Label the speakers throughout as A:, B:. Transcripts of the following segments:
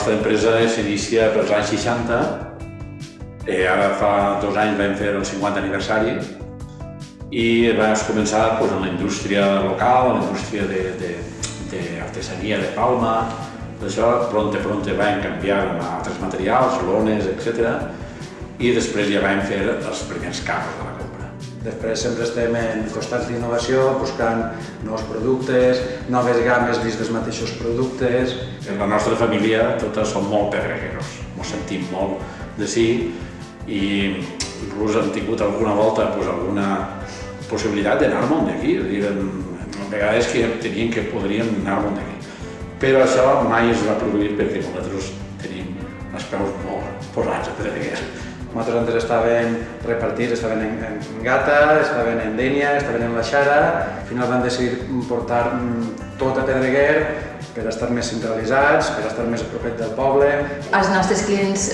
A: nostra empresa s'inicia pels anys 60. Ara fa 2 anys vam fer el 50 aniversari i vam començar en la indústria local, en la indústria d'artesania de palma. Això pronte vam canviar amb altres materials, lones, etc. I després ja vam fer els primers carros de la compra.
B: Després sempre estem en constants d'innovació, buscant nous productes, noves games dins dels mateixos productes.
A: En la nostra família totes som molt pedregueros, ens sentim molt de sí i inclús hem tingut alguna volta alguna possibilitat d'anar al món d'aquí. A vegades que tenien que podríem anar al món d'aquí. Però això mai es va produir perquè nosaltres tenim els peus molt posats a Pedreguer.
B: Nosaltres antes estaven repartits, estaven en Gata, estaven en Dénia, estaven en la Xara. Al final van decidir portar tot a Pedreguer per estar més centralitzats, per estar més a propet del poble.
C: Els nostres clients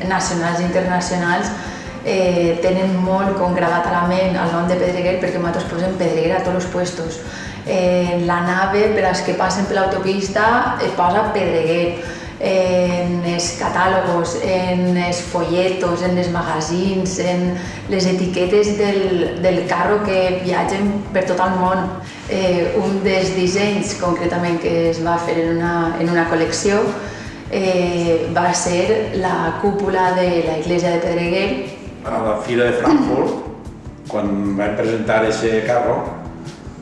C: nacionals i internacionals tenen molt com gravat a la ment el nom de Pedreguer perquè nosaltres posem Pedreguer a tots els puestos. En la nave, per als que passen per l'autopista, es posa Pedreguer. En els catàlogos, en els folletos, en els magazins, en les etiquetes del carro que viatgen per tot el món. Un dels dissenys, concretament, que es va fer en una col·lecció va ser la cúpula de l'església de Pedreguer.
A: A la Fira de Frankfurt, quan vam presentar aquest carro,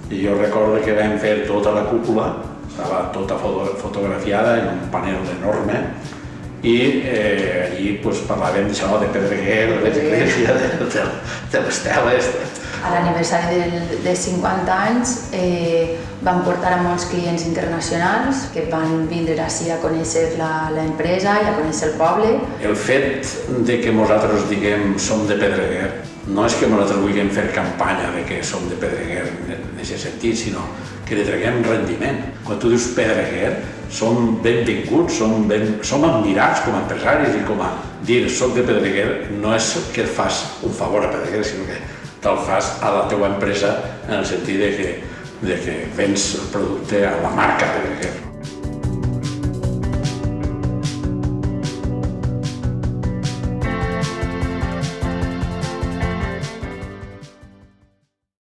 A: jo recordo que vam fer tota la cúpula, estava tota fotografiada en un panel enorme i allí parlàvem d'això, de Pedreguer, de l'església, de les teles.
C: A l'aniversari dels 50 anys vam portar a molts clients internacionals que van vindre ací a conèixer l'empresa i a conèixer el poble.
A: El fet de que nosaltres diguem som de Pedreguer no és que nosaltres vulguem fer campanya de que som de Pedreguer en aquest sentit, sinó que li traguem rendiment. Quan tu dius Pedreguer, som benvinguts, som admirats com a empresaris i com a dir soc de Pedreguer no és que fas un favor a Pedreguer, sinó que te'l fas a la teva empresa en el sentit de que vens el producte a la marca Pedreguer.